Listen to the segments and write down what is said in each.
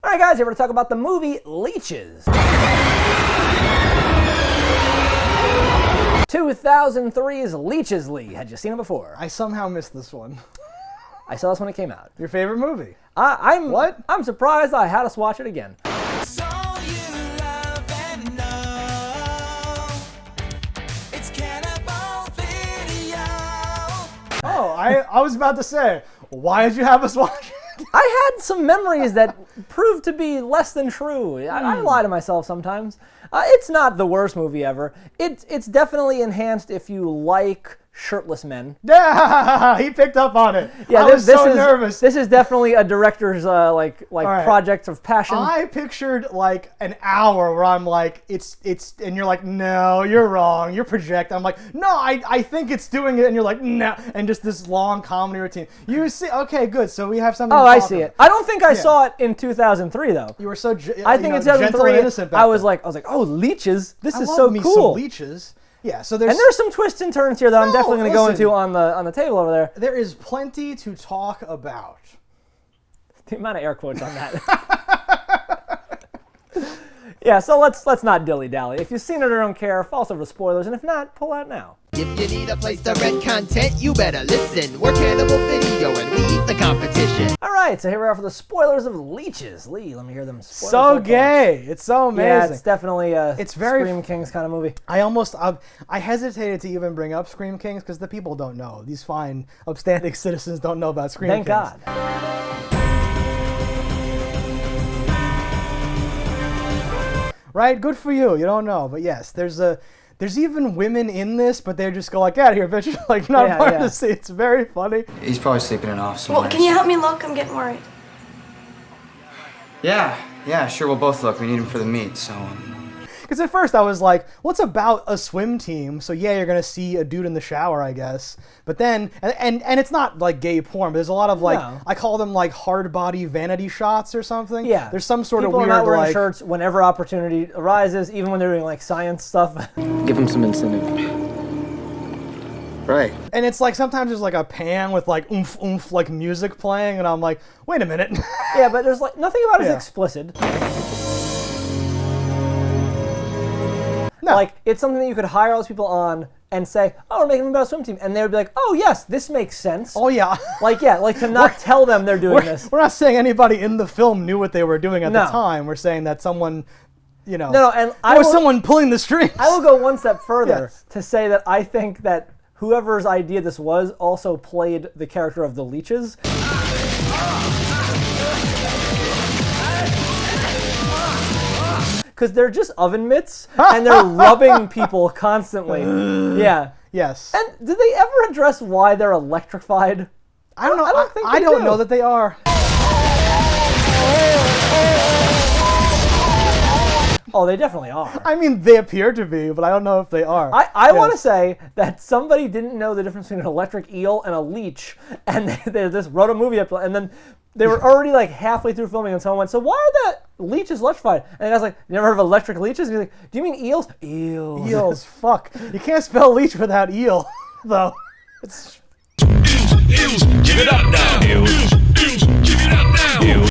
All right, guys, here we're going to talk about the movie Leeches. 2003's Leeches. Lee. Had you seen it before? I somehow missed this one. I saw this when it came out. Your favorite movie? I'm surprised I had us watch it again. So you love and know it's Cannibal Video. Oh, I was about to say, why did you have us watch it? I had some memories that proved to be less than true. I lie to myself sometimes. It's not the worst movie ever. It's definitely enhanced if you like shirtless men. Yeah, he picked up on it. Yeah, I was so nervous. This is definitely a director's right. project of passion. I pictured like an hour where I'm like, it's, and you're like, no, you're wrong, you're projecting. I'm like, no, I think it's doing it, and you're like, no, and just this long comedy routine. You see, okay, good. So we have something. Oh, to I talk see about. it. I don't think I saw it in 2003 though. You were so. I think in gentle and 2003. innocent back I was then. like, oh, Leeches. This I is love so me cool. Some Leeches. Yeah, so And there's some twists and turns here that I'm definitely going to go listen. into on the table over there. There is plenty to talk about. The amount of air quotes on that. Yeah, so let's not dilly-dally. If you've seen it or don't care, false over spoilers, and if not, pull out now. If you need a place to rent content, you better listen. We're Cannibal Video and we eat the competition. All right, so here we are for the spoilers of Leeches. Lee, let me hear them. So gay. It's so amazing. Yeah, it's definitely a very Scream Kings kind of movie. I hesitated to even bring up Scream Kings because the people don't know. These fine, upstanding citizens don't know about Scream Thank Kings. God. Right? Good for you. You don't know. But yes, there's even women in this, but they just go like, out of here, bitch. Like, you're not part of the scene. It's very funny. He's probably sleeping it off somewhere. Well, can you help me look? I'm getting worried. Yeah, sure, we'll both look. We need him for the meet, so... Because at first I was like, what's about a swim team? So yeah, you're going to see a dude in the shower, I guess. But then, and it's not like gay porn, but there's a lot of like, I call them like hard body vanity shots or something. Yeah. There's some sort People of are weird not wearing like... shirts whenever opportunity arises, even when they're doing like science stuff. Give him some incentive. Right. And it's like, sometimes there's like a pan with like oomph oomph like music playing, and I'm like, wait a minute. Yeah, but there's like, nothing about it is explicit. No. Like, it's something that you could hire all those people on and say, oh, we're making them about a swim team. And they would be like, oh, yes, this makes sense. Oh, yeah. Like to not tell them they're doing this. We're not saying anybody in the film knew what they were doing at the time. We're saying that someone, No, and someone pulling the strings. I will go one step further to say that I think that whoever's idea this was also played the character of the Leeches. Because they're just oven mitts, and they're rubbing people constantly. Yeah. Yes. And did they ever address why they're electrified? I don't know. I don't know that they are. Oh, they definitely are. I mean, they appear to be, but I don't know if they are. I want to say that somebody didn't know the difference between an electric eel and a leech, and they just wrote a movie up, and then they were already like halfway through filming, and someone went, so why are the leeches electrified? And the guy's like, you never heard of electric leeches? And he's like, do you mean eels? Eels. Eels, fuck. You can't spell leech without eel, though. It's... Eels, give it up now. Eels, give it up now. Eels.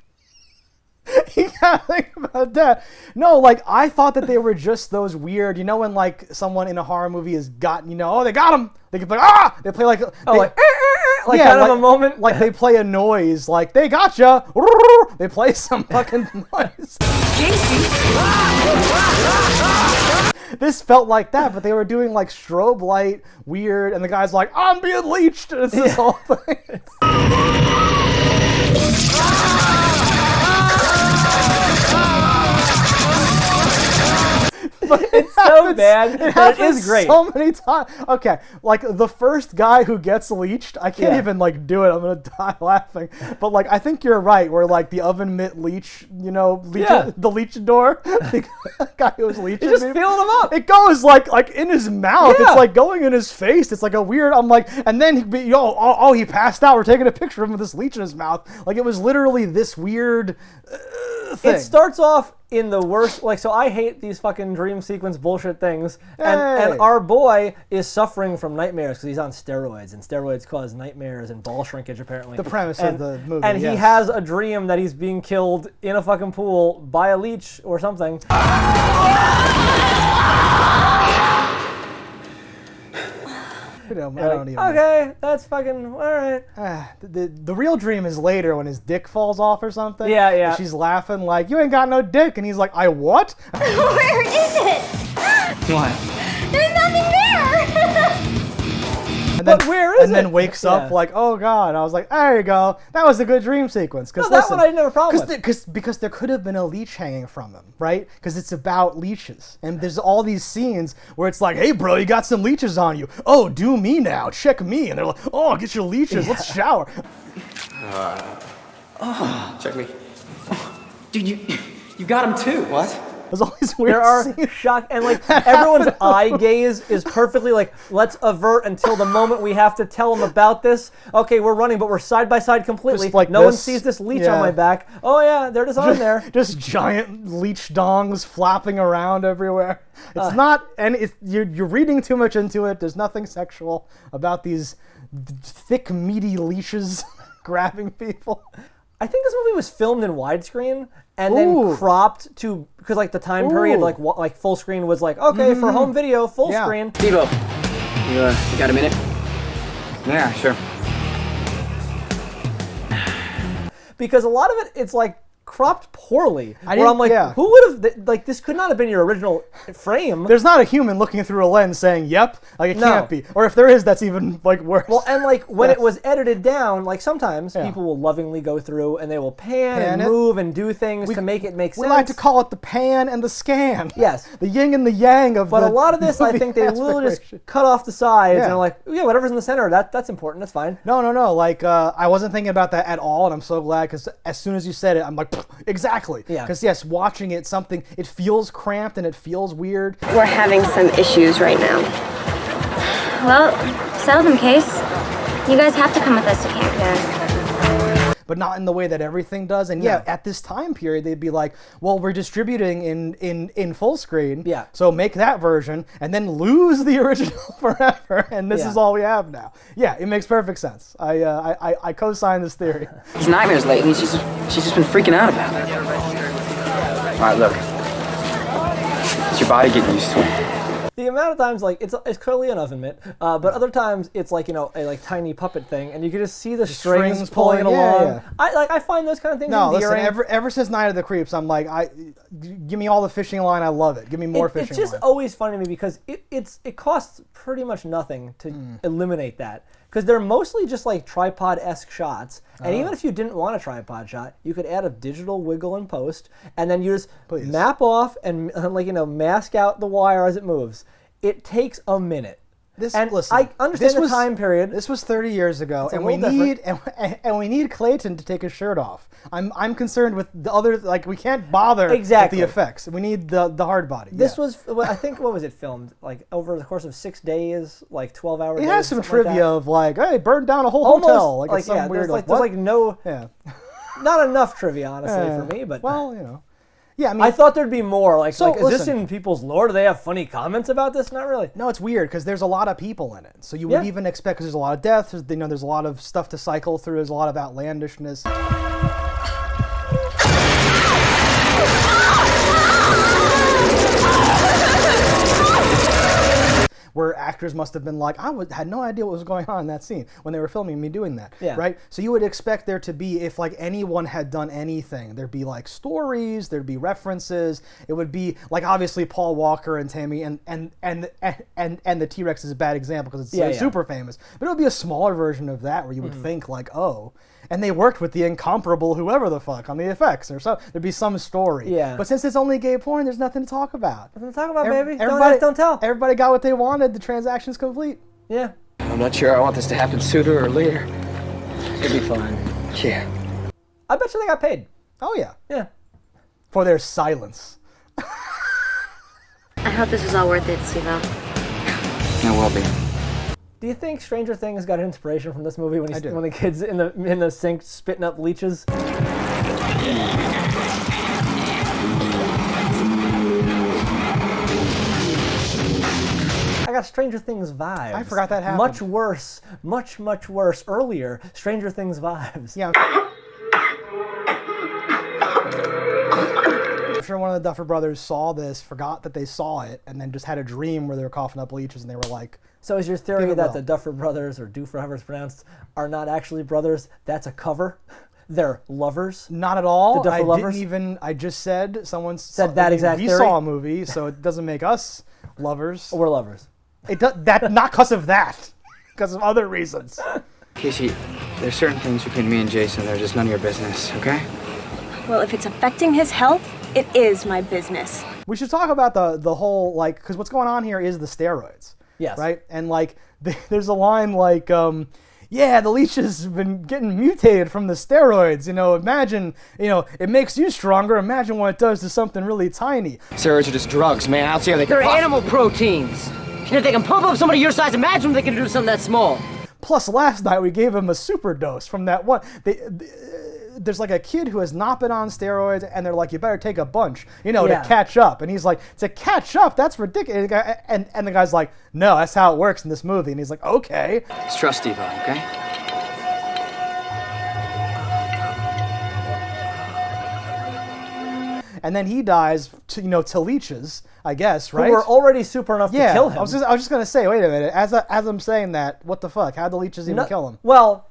You gotta think about that. No, like, I thought that they were just those weird, when like someone in a horror movie has gotten, oh, they got him. They can play, they play like, like kind of a moment. Like they play a noise, like, they gotcha. They play some fucking noise. This felt like that, but they were doing like strobe light, weird, and the guy's like, I'm being leeched. And it's this whole thing. But it's so bad. It is great. So many times. Okay, like the first guy who gets leeched, I can't even like do it. I'm gonna die laughing. But like, I think you're right. Where like the oven mitt leech, the leechador, the guy who was leeching, He's just feeling him up. It goes like in his mouth. Yeah. It's like going in his face. It's like a weird. I'm like, and then he passed out. We're taking a picture of him with this leech in his mouth. Like it was literally this weird. thing. It starts off in the worst, like, so I hate these fucking dream sequence bullshit things, and Hey. our boy is suffering from nightmares because he's on steroids, and steroids cause nightmares and ball shrinkage, apparently. The premise of the movie, And he yes. has a dream that he's being killed in a fucking pool by a leech or something. I don't even. Okay, that's fucking, alright. The real dream is later when his dick falls off or something. Yeah, yeah. And she's laughing like, "You ain't got no dick," and he's like, "I what?" Where is it? What? There's nothing there. And then, But where is and then it? wakes up Yeah. like, "Oh God!" I was like, "There you go. That was a good dream sequence." No, that one I didn't have a problem with. Because there could have been a leech hanging from him, right? Because it's about leeches, and there's all these scenes where it's like, "Hey, bro, you got some leeches on you. Oh, do me now. Check me." And they're like, "Oh, get your leeches. Let's shower." Check me. Dude, you got him too. What? There's all these weird There are scenes. shock, and like everyone's eye gaze is perfectly like, let's avert until the moment we have to tell them about this. Okay, we're running, but we're side by side completely. Just like no one this. sees this leech Yeah. on my back. Oh yeah, they're just on there. Just giant leech dongs flapping around everywhere. It's not, and you're reading too much into it. There's nothing sexual about these thick, meaty leashes grabbing people. I think this movie was filmed in widescreen and then Ooh. cropped to, because like the time period, Ooh. like full screen was like, okay, for home video, full Yeah. screen. Devo, you got a minute? Yeah, sure. Because a lot of it, it's like cropped poorly. Where didn't- I'm like, yeah. who would have, like, this could not have been your original frame. There's not a human looking through a lens saying, "Yep," like it No. can't be. Or if there is, that's even like worse. Well, and like when Yes. it was edited down, like sometimes Yeah. people will lovingly go through and they will pan Pan and it. move and do things to make it make we sense. like to call it the pan and the scan. Yes. The yin and the yang of But the a lot of this, I movie think they aspect literally just ratio. cut off the sides Yeah. and are like, yeah, whatever's in the center, that's important, that's fine. No. Like, I wasn't thinking about that at all, and I'm so glad, because as soon as you said it, I'm like, "Pfft, exactly. Yeah. Because, yes, watching it, it feels cramped and it feels weird. We're having some issues right now. Well, settle them, Case. You guys have to come with us to Campy. But not in the way that everything does. And yeah, at this time period, they'd be like, well, we're distributing in full screen. Yeah. So make that version and then lose the original forever. And this Yeah. is all we have now. Yeah, it makes perfect sense. I co-sign this theory. These nightmares lately, she's just been freaking out about it. All right, look. It's your body getting used to it. The amount of times, like, it's clearly an oven mitt, but other times it's like, you know, a like tiny puppet thing, and you can just see the strings strings pulling it pulling, yeah, along. yeah. I find those kind of things No, listen, endearing. ever since Night of the Creeps, I'm like, give me all the fishing line. I love it. Give me more fishing It's just line. always funny to me because it costs pretty much nothing to eliminate that. Because they're mostly just like tripod-esque shots. And even if you didn't want a tripod shot, you could add a digital wiggle in post, and then you just map off and like, you know, mask out the wire as it moves. It takes a minute. Listen, I understand this the was- time period. This was 30 years ago, It's a and we little need and we need Clayton to take his shirt off. I'm concerned with the other, like, we can't bother Exactly. with the effects. We need the hard body. This yeah. was, I think, what was it filmed? Like over the course of 6 days, like 12-hour It days. has some something like trivia that. of like, hey, burned down a whole Almost hotel. Like, it's some yeah, weird, there's like, there's what? like no, yeah. not enough trivia, honestly, for me. But well, you know, yeah. I mean, I thought there'd be more. Like, So, is this listen. in people's lore? Do they have funny comments about this? Not really. no, it's weird because there's a lot of people in it. So you would Yeah. even expect, because there's a lot of deaths. There's a lot of stuff to cycle through. There's a lot of outlandishness. Where actors must have been like, had no idea what was going on in that scene when they were filming me doing that, Yeah. right? So you would expect there to be, if like anyone had done anything, there'd be like stories, there'd be references. It would be like, obviously Paul Walker and Tammy and the T-Rex is a bad example because it's Yeah, yeah. super famous, but it would be a smaller version of that where you would think like, oh. And they worked with the incomparable whoever the fuck on the effects, or so there'd be some story. Yeah. But since it's only gay porn, there's nothing to talk about. Nothing to talk about, Ev- baby. Don't ask, don't tell. Everybody got what they wanted. The transaction's complete. Yeah. I'm not sure I want this to happen sooner or later. It'll be fine. Yeah. I bet you they got paid. Oh yeah, Yeah. for their silence. I hope this was all worth it, Steve-O. It will be. Do you think Stranger Things got inspiration from this movie when I do. when the kids in the sink spitting up leeches? got Stranger Things vibes. I forgot that happened. Much worse, much worse earlier. Stranger Things vibes. Yeah. I'm sure one of the Duffer Brothers saw this, forgot that they saw it, and then just had a dream where they were coughing up leeches, and they were like, So is your theory Give it that well. the Duffer Brothers, or Duffer, however it's pronounced, are not actually brothers? That's a cover? They're lovers? not at all. The Duffer Lovers? I just said, someone Said that exact we theory? saw a movie, so it doesn't make us lovers. We're lovers. It does, that, not because of that, because of other reasons. Casey, there's certain things between me and Jason that are just none of your business, okay? Well, if it's affecting his health, it is my business. We should talk about the whole, like, because what's going on here is the steroids. Yes. Right? And, like, there's a line like, yeah, the leeches have been getting mutated from the steroids. You know, imagine, it makes you stronger. Imagine what it does to something really tiny. Steroids are just drugs, man. I don't see how they can They're possibly- animal proteins. And if they can pump up somebody your size, imagine if they can do something that small. Plus, last night we gave him a super dose from that one. There's like a kid who has not been on steroids, and they're like, you better take a bunch, to catch up. And he's like, to catch up? That's ridiculous. And the guy's like, no, that's how it works in this movie. And he's like, okay. Just trust Steve, okay? And then he dies to leeches, I guess, right? Who were already super enough to kill him. I was just gonna say, wait a minute. As I'm saying that, what the fuck? How'd the leeches even kill him? Well,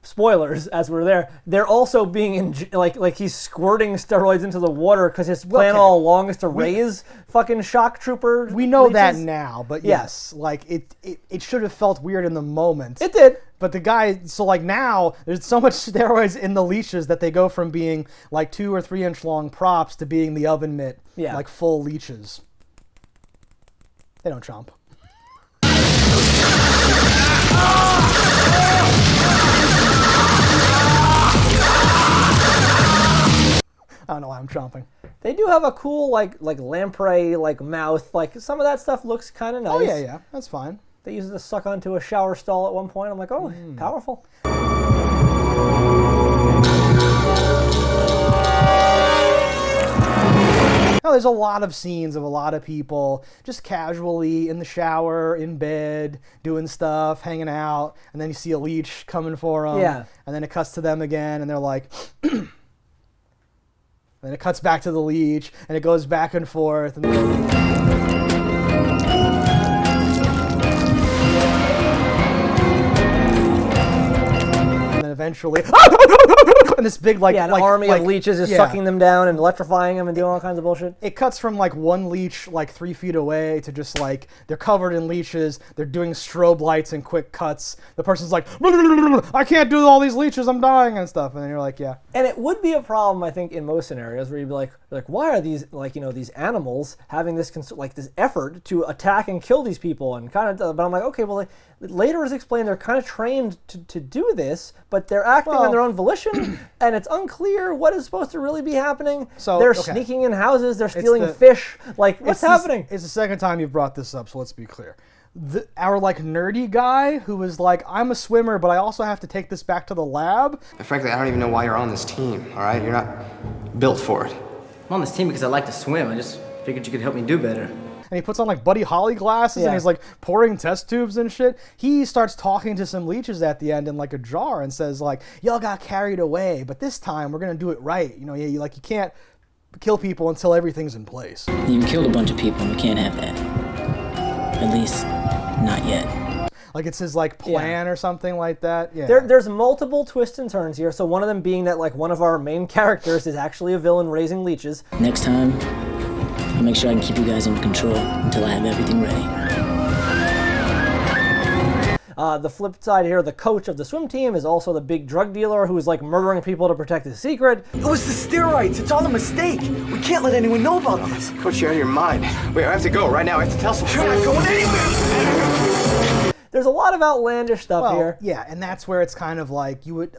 spoilers, as we're there, they're also being like he's squirting steroids into the water because his plan all along is to raise fucking shock trooper. We know that leeches. now, but yes, like it should have felt weird in the moment. It did. But the guy, so like now, there's so much steroids in the leeches that they go from being like 2 or 3 inch long props to being the oven mitt, like full leeches. They don't chomp. I don't know why I'm chomping. They do have a cool like lamprey mouth. Like some of that stuff looks kind of nice. Oh yeah, that's fine. They use it to suck onto a shower stall at one point. I'm like, oh, powerful. Now, there's a lot of scenes of a lot of people just casually in the shower, in bed, doing stuff, hanging out, and then you see a leech coming for them. Yeah. And then it cuts to them again, and they're like, and then it cuts back to the leech, and it goes back and forth. And then eventually, and this big an army of leeches is sucking them down and electrifying them and doing all kinds of bullshit. It cuts from like one leech like 3 feet away to just like they're covered in leeches. They're doing strobe lights and quick cuts. The person's like, I can't do all these leeches. I'm dying and stuff. And then you're like, yeah. And it would be a problem, I think, in most scenarios where you'd be like, why are these these animals having this this effort to attack and kill these people and kind of? But I'm like, okay, well, later is explained they're kind of trained to do this, but they're acting on their own volition, and it's unclear what is supposed to really be happening. So they're sneaking in houses, they're stealing fish. What's happening? It's the second time you've brought this up, so let's be clear. Our nerdy guy who was like, I'm a swimmer, but I also have to take this back to the lab. And frankly, I don't even know why you're on this team, all right? You're not built for it. I'm on this team because I like to swim. I just figured you could help me do better. And he puts on Buddy Holly glasses and he's pouring test tubes and shit. He starts talking to some leeches at the end in a jar and says y'all got carried away, but this time we're gonna do it right. You can't kill people until everything's in place. You killed a bunch of people and we can't have that. At least, not yet. It's his plan or something like that. Yeah. There's multiple twists and turns here. So one of them being that one of our main characters is actually a villain raising leeches. Next time, I'll make sure I can keep you guys under control until I have everything ready. The flip side here, the coach of the swim team is also the big drug dealer who is murdering people to protect his secret. It was the steroids. It's all a mistake. We can't let anyone know about this. Coach, you're out of your mind. Wait, I have to go right now. I have to tell someone. You're not going anywhere. There's a lot of outlandish stuff here. Yeah, and that's where it's kind of you would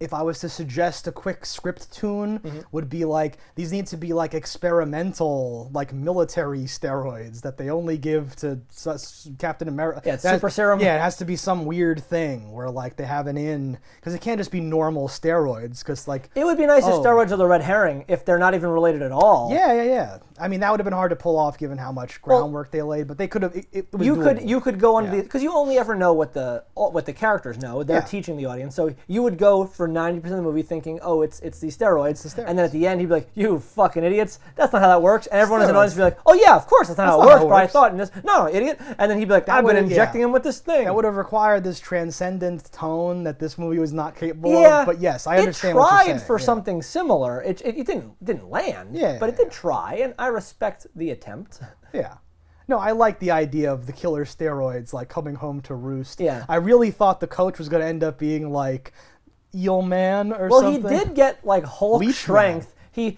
if I was to suggest a quick script tune, would be like, these need to be like experimental, like military steroids that they only give to Captain America. Yeah, it's super serum. Yeah, it has to be some weird thing where like they have an in, because it can't just be normal steroids, because like... It would be nice if steroids are the red herring, if they're not even related at all. Yeah. I mean, that would have been hard to pull off given how much groundwork they laid, but they could have. It was doable. You could go on because you only ever know what the characters know. They're teaching the audience, so you would go for 90% of the movie thinking, oh, it's these steroids, and then at the end he'd be like, you fucking idiots, that's not how that works, and everyone in the audience would be like, oh yeah, of course that's not how it works, but I thought in this, no, idiot, and then he'd be like, I've been injecting him with this thing. That would have required this transcendent tone that this movie was not capable of. But yes, I understand what you're saying. It tried for something similar. It didn't land. But it did try, and I respect the attempt. Yeah. No, I like the idea of the killer steroids like coming home to roost. Yeah. I really thought the coach was going to end up being like Eel Man or something. Well, he did get like Hulk Leech strength. Man.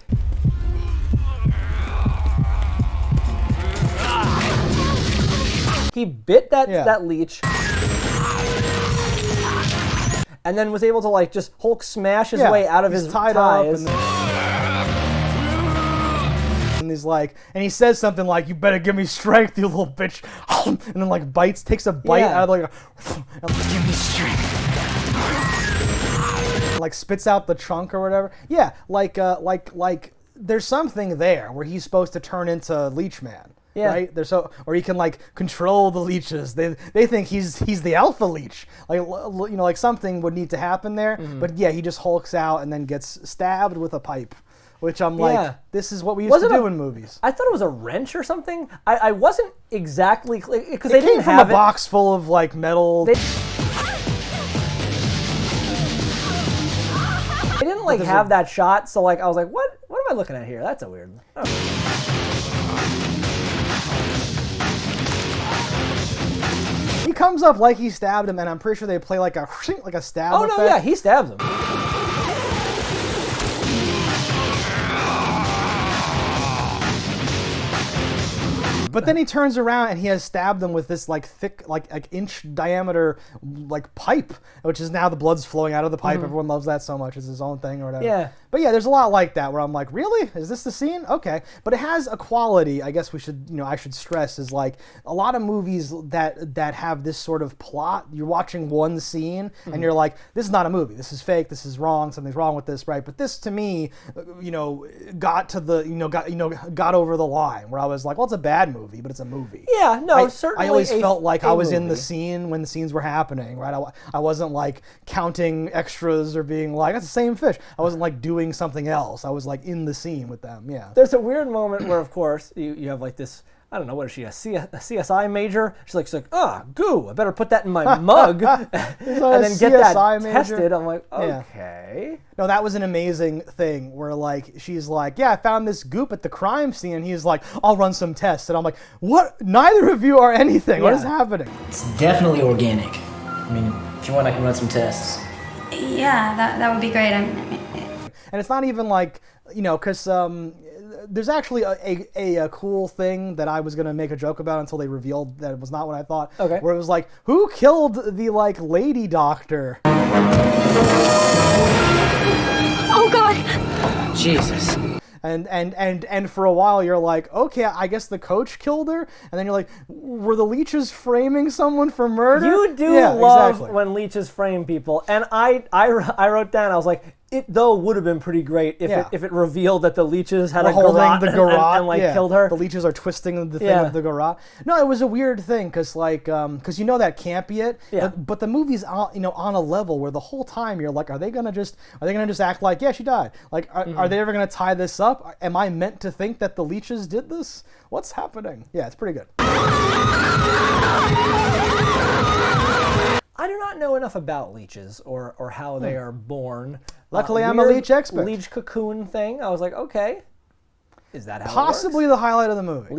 He bit that leech. And then was able to like just Hulk smash his way out of his ties. And he's like, and he says something like, "You better give me strength, you little bitch," and then like takes a bite out of like, give me strength, like spits out the trunk or whatever. Yeah, like there's something there where he's supposed to turn into Leech Man. Yeah. Right? Or he can like control the leeches. They think he's the alpha leech. Like something would need to happen there. But yeah, he just hulks out and then gets stabbed with a pipe. Which I'm like, this is what we used to do in movies. I thought it was a wrench or something. I wasn't exactly because they didn't have it. It came from a box full of like metal. They didn't like have that shot, so like I was like, what am I looking at here? That's a weird. He comes up like he stabbed him, and I'm pretty sure they play like a stab. Oh no, yeah, he stabs him. But then he turns around and he has stabbed them with this like thick, like inch diameter, like pipe, which is now the blood's flowing out of the pipe. Everyone loves that so much; it's his own thing or whatever. Yeah. But yeah, there's a lot like that where I'm like, really? Is this the scene? Okay. But it has a quality. I guess I should stress is like a lot of movies that have this sort of plot. You're watching one scene and you're like, this is not a movie. This is fake. This is wrong. Something's wrong with this, right? But this to me, got to the got over the line where I was like, well, it's a bad movie, but it's a movie. Yeah, no, certainly. I always felt like I was in the scene when the scenes were happening, right? I wasn't like counting extras or being like, that's the same fish. I wasn't like doing something else. I was like in the scene with them, yeah. There's a weird moment where, of course, you have like this, I don't know, what is she, a CSI major? She's like, goo, I better put that in my mug and then get that tested. I'm like, okay. Yeah. No, that was an amazing thing where like, she's like, yeah, I found this goop at the crime scene. And he's like, I'll run some tests. And I'm like, what? Neither of you are anything. What is happening? It's definitely organic. I mean, if you want, I can run some tests. Yeah, that would be great. And it's not even like, because there's actually a cool thing that I was going to make a joke about until they revealed that it was not what I thought. Okay. Where it was like, who killed the like lady doctor? Oh God! Jesus. And for a while you're like, okay, I guess the coach killed her, and then you're like, were the Leeches framing someone for murder? You do love when Leeches frame people, and I wrote down, I was like, it though would have been pretty great if it revealed that the Leeches had holding the garrote and killed her. The Leeches are twisting the thing of the garrote. No, it was a weird thing because because that can't be it. Yeah. But the movie's on a level where the whole time you're like, are they gonna just act like she died? Like are they ever gonna tie this up? Am I meant to think that the Leeches did this? What's happening? Yeah, it's pretty good. I do not know enough about leeches or how they are born. Luckily, I'm a leech expert. Leech cocoon thing. I was like, okay, is that how possibly it works? The highlight of the movie?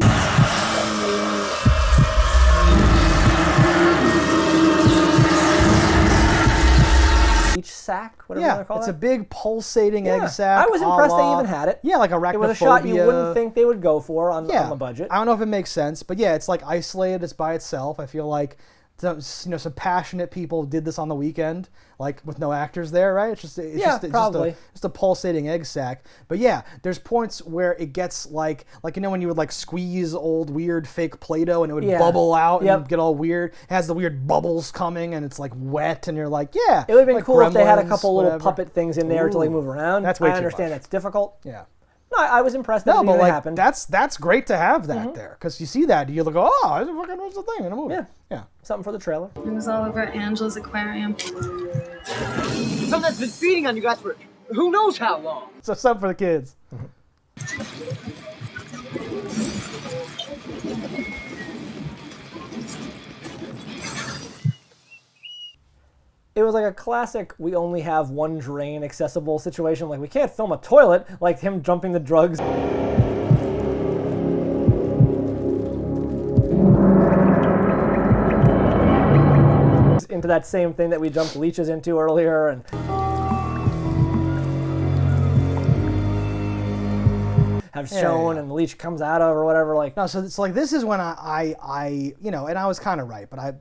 Leech sac, whatever you want to call it's it. a big pulsating egg sac. I was impressed they even had it. Yeah, like arachnophobia. It was a shot you wouldn't think they would go for on the budget. I don't know if it makes sense, but yeah, it's like isolated. It's by itself. I feel like some passionate people did this on the weekend, like with no actors there, right? It's just a pulsating egg sac. But yeah, there's points where it gets like when you would like squeeze old weird fake Play-Doh and it would bubble out and get all weird. It has the weird bubbles coming and it's like wet and you're like, yeah. It would have been like cool if they had a Gremlins, couple little whatever. puppet things in there to like move around. That's way I too understand much. that's difficult. Yeah. No, I was impressed that it happened. That's great to have that there, because you see that, you look, what's the thing in a movie? Yeah. Something for the trailer. It was all over Angela's aquarium. Something that's been feeding on you guys for who knows how long. So something for the kids. It was like a classic, we only have one drain accessible situation. Like, we can't film a toilet, like him jumping the drugs. Into that same thing that we jumped Leeches into earlier. And have shown and the Leech comes out of or whatever. Like, no, so it's like, this is when I and I was kind of right, but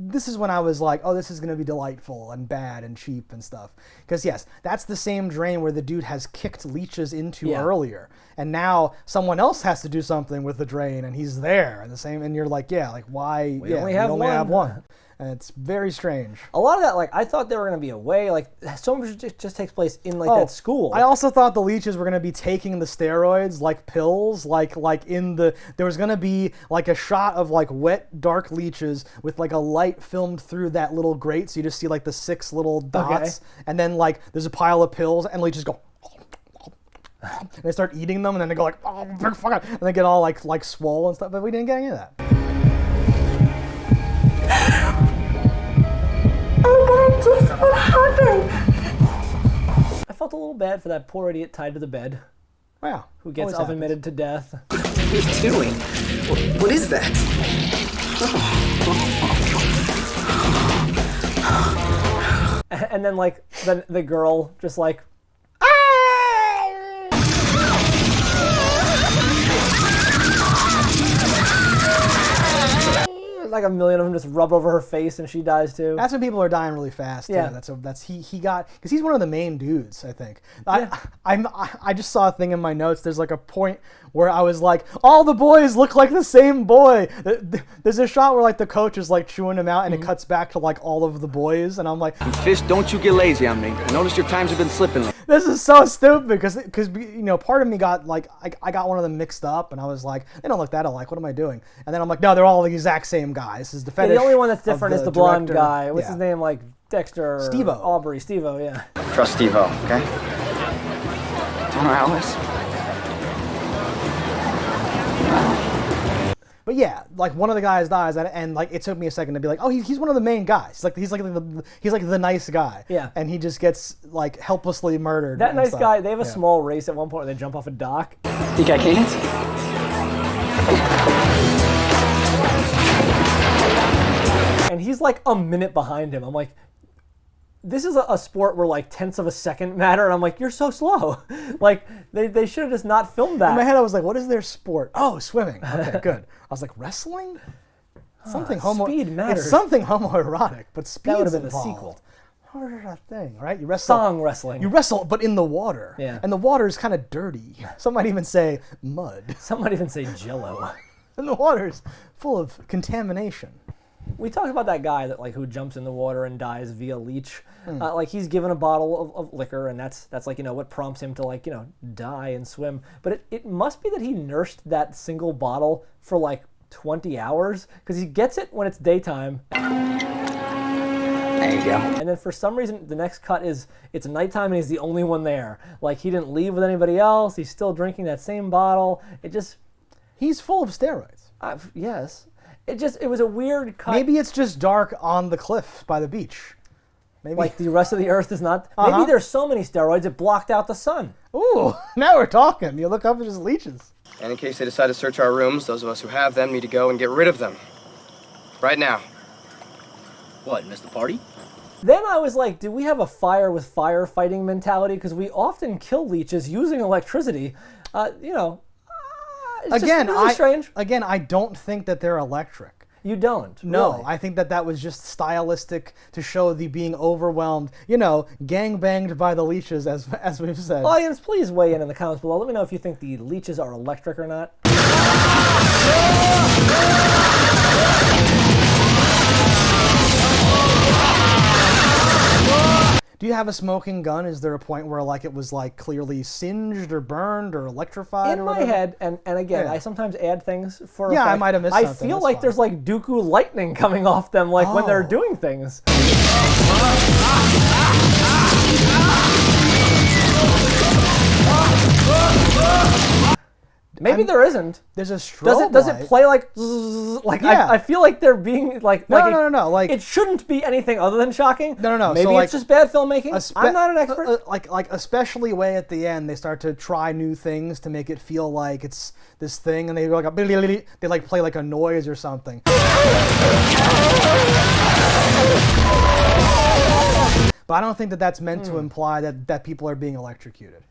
this is when I was like, oh, this is going to be delightful and bad and cheap and stuff. Because yes, that's the same drain where the dude has kicked Leeches into earlier, and now someone else has to do something with the drain, and he's there and the same, and you're like, yeah, like why? We only have one. And it's very strange. A lot of that, like, I thought they were going to be away. Like, so much just takes place in, like, that school. I also thought the Leeches were going to be taking the steroids, like pills, like in the... There was going to be, like, a shot of, like, wet, dark Leeches with, like, a light filmed through that little grate, so you just see, like, the 6 little dots. Okay. And then, like, there's a pile of pills, and Leeches go... And they start eating them, and then they go, like... And they get all, like swole and stuff, but we didn't get any of that. Oh God, Jason, what happened? I felt a little bad for that poor idiot tied to the bed. Wow. Who gets oven-mitted to death. What are you doing? What is that? And then, like, the girl just, like... Like a million of them just rub over her face and she dies too. That's when people are dying really fast. Yeah, that's he got, because he's one of the main dudes, I think. I just saw a thing in my notes. There's like a point where I was like, all the boys look like the same boy. There's a shot where like the coach is like chewing him out, and it cuts back to like all of the boys, and I'm like, Fish, don't you get lazy on me. I noticed your times have been slipping. This is so stupid, because you know, part of me got like, I got one of them mixed up, and I was like, they don't look that alike. What am I doing? And then I'm like, no, they're all the exact same guy. This is the fetish. The only one that's different is the blonde director. guy. What's his name? Like Dexter. Steve-O. Aubrey. Steve-O, yeah. Trust Steve-O, okay? Don't know, Alice. But yeah, like one of the guys dies, and like it took me a second to be like, oh, he's one of the main guys. He's like the nice guy. Yeah. And he just gets like helplessly murdered. That nice guy. They have a small race at one point where they jump off a dock. Think I can't? And he's like a minute behind him. I'm like, this is a sport where like tenths of a second matter, and I'm like, you're so slow. Like they should have just not filmed that. In my head, I was like, what is their sport? Oh, swimming. Okay, good. I was like, wrestling? Something speed matters. It's something homoerotic, but speed that would have been involved. the sequel. What is that thing, right? You wrestle. Song wrestling. You wrestle, but in the water. Yeah. And the water is kind of dirty. Some might even say mud. Some might even say Jello. And the water is full of contamination. We talked about that guy that like who jumps in the water and dies via leech. Like he's given a bottle of liquor, and that's like, you know, what prompts him to like, you know, die and swim. But it must be that he nursed that single bottle for like 20 hours, because he gets it when it's daytime. There you go. And then for some reason, the next cut is it's nighttime and he's the only one there. Like he didn't leave with anybody else. He's still drinking that same bottle. He's full of steroids. Yes. It was a weird cut. Maybe it's just dark on the cliff by the beach. Maybe. Like the rest of the earth is not. Maybe there's so many steroids it blocked out the sun. Ooh, now we're talking. You look up, it's just leeches. And in case they decide to search our rooms, those of us who have them need to go and get rid of them. Right now. What, miss the party? Then I was like, do we have a fire with firefighting mentality? Because we often kill leeches using electricity. You know, it's again, just really strange. Again, I don't think that they're electric. You don't. No, really. I think that was just stylistic to show the being overwhelmed, gang banged by the leeches, as we've said. Audience, please weigh in the comments below. Let me know if you think the leeches are electric or not. Do you have a smoking gun? Is there a point where it was clearly singed or burned or electrified? In my head, and again, I sometimes add things for effect. I might have missed something. I feel like there's Dooku lightning coming off them when they're doing things. Maybe there isn't. There's a strobe Does light. it play zzz, I feel like they're being No. It shouldn't be anything other than shocking. No. Maybe so it's just bad filmmaking. I'm not an expert. Especially way at the end, they start to try new things to make it feel like it's this thing, and they go they play a noise or something. But I don't think that's meant to imply that people are being electrocuted.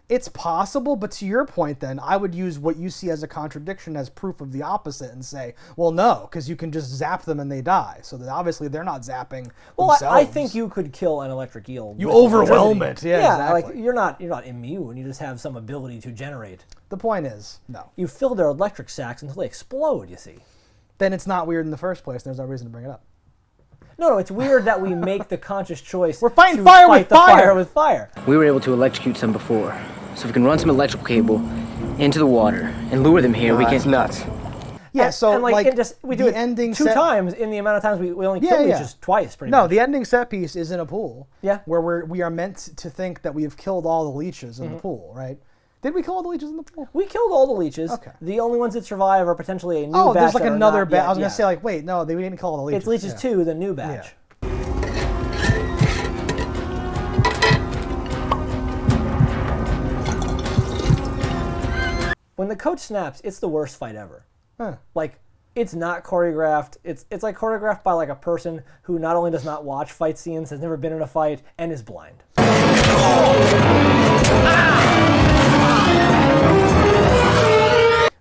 It's possible, but to your point then, I would use what you see as a contradiction as proof of the opposite and say, well, no, because you can just zap them and they die. So that obviously they're not zapping themselves. I think you could kill an electric eel. You overwhelm it. Yeah, exactly. You're not immune. You just have some ability to generate. The point is, no. You fill their electric sacs until they explode, you see. Then it's not weird in the first place. There's no reason to bring it up. No, it's weird that we make the conscious choice. We're fighting to fire fight with the fire with fire. We were able to electrocute some before. So if we can run some electrical cable into the water and lure them here, we can... That's nuts. Yeah, we do it ending two times in the amount of times we only kill leeches twice, pretty much. No, the ending set piece is in a pool. Yeah. Where we are meant to think that we have killed all the leeches in the pool, right? Did we kill all the leeches in the pool? We killed all the leeches. Okay. The only ones that survive are potentially a new batch. Oh, there's another batch. I was going to say, wait, no, we didn't kill all the leeches. It's leeches 2, the new batch. Yeah. When the coach snaps, it's the worst fight ever. Huh. It's not choreographed. It's choreographed by a person who not only does not watch fight scenes, has never been in a fight, and is blind.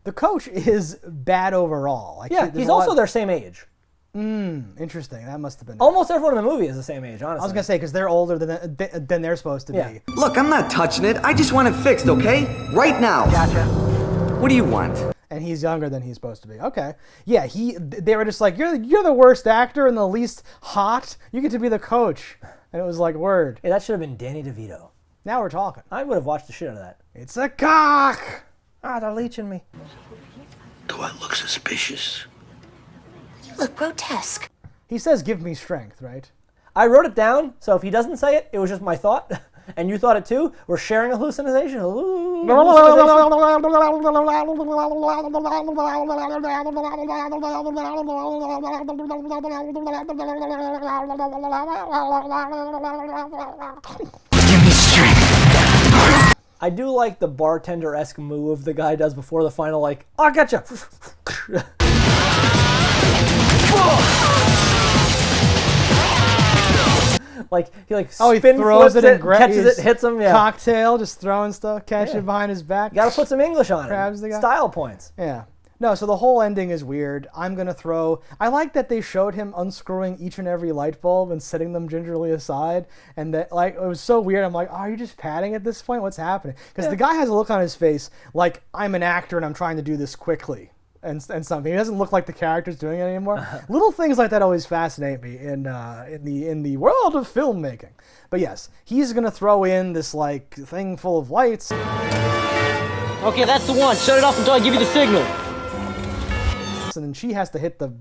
The coach is bad overall. He's also their same age. Interesting. That must have been almost everyone in the movie is the same age, honestly. I was going to say, because they're older than they're supposed to be. Look, I'm not touching it. I just want it fixed, okay? Right now. Gotcha. What do you want? And he's younger than he's supposed to be. Okay. Yeah, they were just you're the worst actor and the least hot. You get to be the coach. And it was word. Yeah, that should have been Danny DeVito. Now we're talking. I would have watched the shit out of that. It's a cock! They're leeching me. Do I look suspicious? You look grotesque. He says, give me strength, right? I wrote it down, so if he doesn't say it, it was just my thought. And you thought it too? We're sharing a hallucination. Give me strength. I do like the bartender-esque move the guy does before the final, I gotcha. He spin throws it and catches it, hits him. Yeah. Cocktail, just throwing stuff, catch it behind his back. You gotta put some English on Grabs it. the guy. Style points. Yeah. No, so the whole ending is weird. I'm gonna throw. I like that they showed him unscrewing each and every light bulb and setting them gingerly aside, and that it was so weird. I'm like, are you just padding at this point? What's happening? Because the guy has a look on his face like I'm an actor and I'm trying to do this quickly. And something. He doesn't look like the character's doing it anymore. Little things like that always fascinate me in the world of filmmaking. But yes, he's gonna throw in this thing full of lights. Okay, that's the one. Shut it off until I give you the signal. And then she has to hit the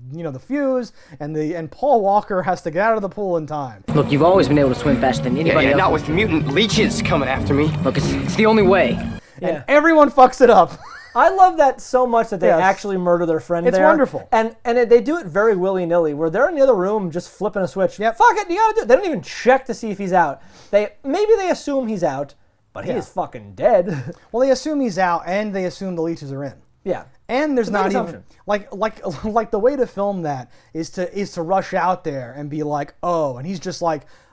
fuse, and Paul Walker has to get out of the pool in time. Look, you've always been able to swim faster than anybody else. Not with mutant leeches coming after me. Look, it's the only way. And everyone fucks it up. I love that so much that they actually murder their friend It's there. wonderful. And they do it very willy-nilly, where they're in the other room just flipping a switch. Yep. Fuck it, you gotta do it. They don't even check to see if he's out. Maybe they assume he's out, but he is fucking dead. Well, they assume he's out, and they assume the leeches are in. Yeah. And there's not assumption. even like the way to film that is to rush out there and be like, oh, and he's just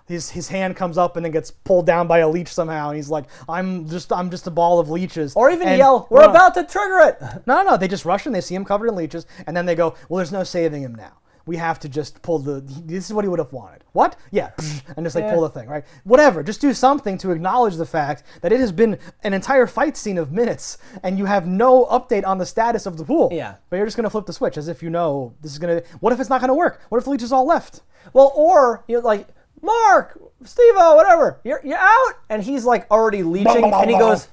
his hand comes up and then gets pulled down by a leech somehow, and he's like, I'm just a ball of leeches. Or even yell, we're about to trigger it. No, they just rush in, they see him covered in leeches, and then they go, well, there's no saving him now. We have to just pull this is what he would have wanted. What? Yeah, and just like pull the thing, right? Whatever, just do something to acknowledge the fact that it has been an entire fight scene of minutes, and you have no update on the status of the pool. Yeah. But you're just gonna flip the switch as if you know this is gonna, what if it's not gonna work? What if the leeches all left? Well, or, like, Mark, Steve-O, whatever, you're out, and he's like already leeching, and he goes,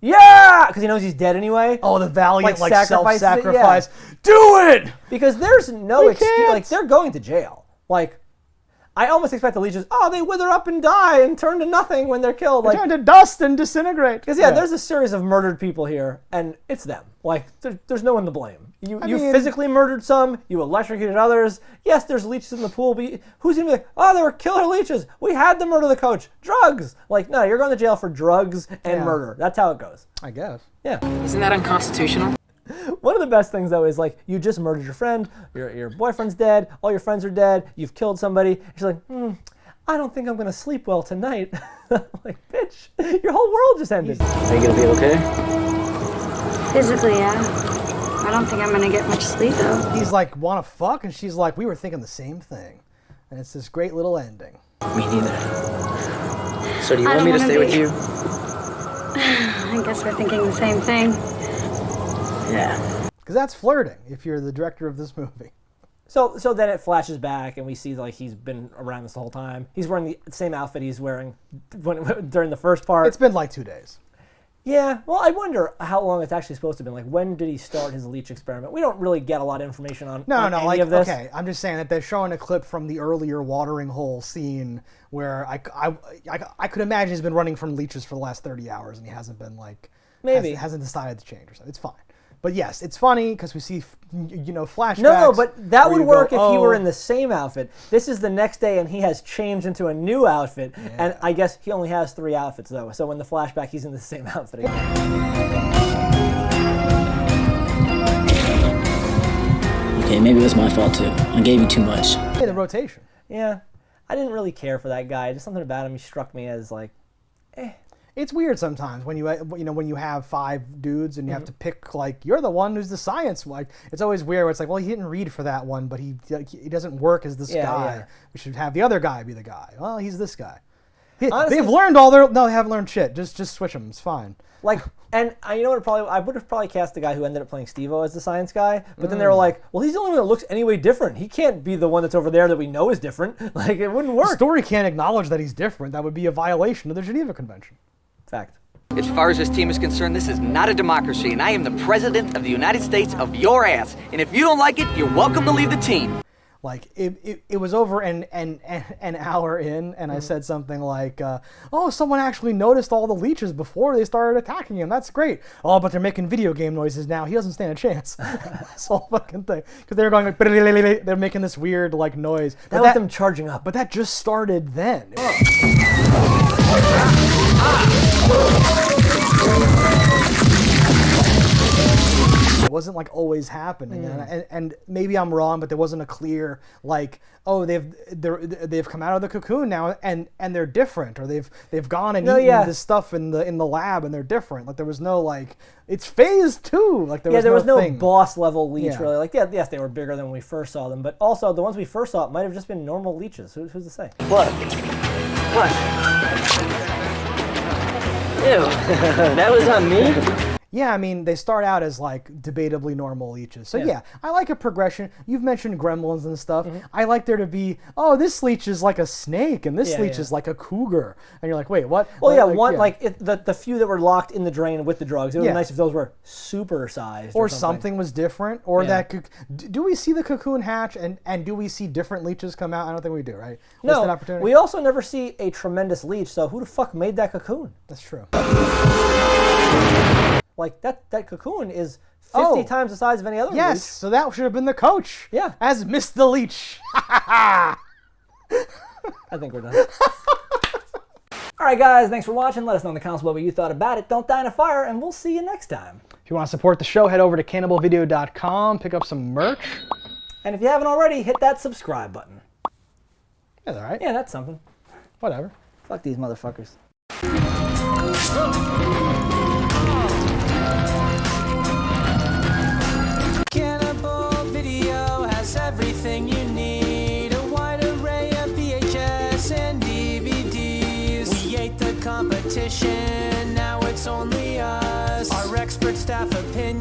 yeah, because he knows he's dead anyway. Oh, the valiant like Yeah. self-sacrifice. Do it! Because there's no excuse. Like, they're going to jail. Like, I almost expect the leeches, they wither up and die and turn to nothing when they're killed. They turn to dust and disintegrate. Because, there's a series of murdered people here, and it's them. Like, there's no one to blame. You physically murdered some, you electrocuted others. Yes, there's leeches in the pool, but who's going to be like, they were killer leeches. We had to murder the coach. Drugs. Like, no, you're going to jail for drugs and murder. That's how it goes. I guess. Yeah. Isn't that unconstitutional? One of the best things, though, is like, you just murdered your friend, your boyfriend's dead, all your friends are dead, you've killed somebody. She's like, I don't think I'm going to sleep well tonight. Like, bitch, your whole world just ended. Are you going to be okay? Physically, yeah. I don't think I'm going to get much sleep, though. He's like, wanna fuck? And she's like, we were thinking the same thing. And it's this great little ending. Me neither. So do you want me to stay with you? I guess we're thinking the same thing. Yeah. Because that's flirting, if you're the director of this movie. So then it flashes back, and we see like he's been around this the whole time. He's wearing the same outfit he's wearing during the first part. It's been like 2 days. Yeah, well, I wonder how long it's actually supposed to have been. Like, when did he start his leech experiment? We don't really get a lot of information on any of this. Okay, I'm just saying that they're showing a clip from the earlier watering hole scene where I could imagine he's been running from leeches for the last 30 hours, and he hasn't been like, hasn't decided to change or something. It's fine. But yes, it's funny because we see, flashbacks. No, but that would work if he were in the same outfit. This is the next day, and he has changed into a new outfit. Yeah. And I guess he only has 3 outfits, though. So in the flashback, he's in the same outfit again. Okay, maybe it was my fault, too. I gave you too much. Hey, the rotation. Yeah. I didn't really care for that guy. Just something about him, he struck me as like, It's weird sometimes when you have 5 dudes and you have to pick, like, you're the one who's the science. Like, it's always weird where it's like, well, he didn't read for that one, but he doesn't work as this guy. Yeah. We should have the other guy be the guy. Well, he's this guy. Honestly, they've learned no, they haven't learned shit. Just switch them. It's fine. Like, and you know what? I would have probably cast the guy who ended up playing Steve-O as the science guy. But then they were like, well, he's the only one that looks anyway different. He can't be the one that's over there that we know is different. Like, it wouldn't work. The story can't acknowledge that he's different. That would be a violation of the Geneva Convention. Fact. As far as this team is concerned, this is not a democracy, and I am the president of the United States of your ass. And if you don't like it, you're welcome to leave the team. Like, it was over an hour in, and I said something like, someone actually noticed all the leeches before they started attacking him. That's great. Oh, but they're making video game noises now. He doesn't stand a chance. This whole fucking thing. Because they were going like, they're making this weird, like, noise. That was them charging up. But that just started then. It wasn't like always happening, and maybe I'm wrong, but there wasn't a clear like, they've come out of the cocoon now and they're different, or they've gone and eaten this stuff in the lab and they're different. Like, there was no like, it's phase 2. Like, there was no boss level leech really. Like, yes, they were bigger than when we first saw them, but also the ones we first saw might have just been normal leeches. Who's to say? What? Ew, that was on me? Yeah, I mean, they start out as, like, debatably normal leeches. So, yeah, I like a progression. You've mentioned gremlins and stuff. I like there to be, this leech is like a snake, and this leech is like a cougar. And you're like, wait, what? Well, the few that were locked in the drain with the drugs, it would be nice if those were super sized. Or something was different. Or do we see the cocoon hatch, and do we see different leeches come out? I don't think we do, right? No, we also never see a tremendous leech, so who the fuck made that cocoon? That's true. Like, that cocoon is 50 times the size of any other leech. Yes, so that should have been the coach. Yeah. As Mr. Leech. I think we're done. All right, guys, thanks for watching. Let us know in the comments what you thought about it. Don't die in a fire, and we'll see you next time. If you want to support the show, head over to cannibalvideo.com, pick up some merch. And if you haven't already, hit that subscribe button. That's all right. Yeah, that's something. Whatever. Fuck these motherfuckers. Cannibal Video has everything you need. A wide array of VHS and DVDs. We ate the competition, now it's only us. Our expert staff opinion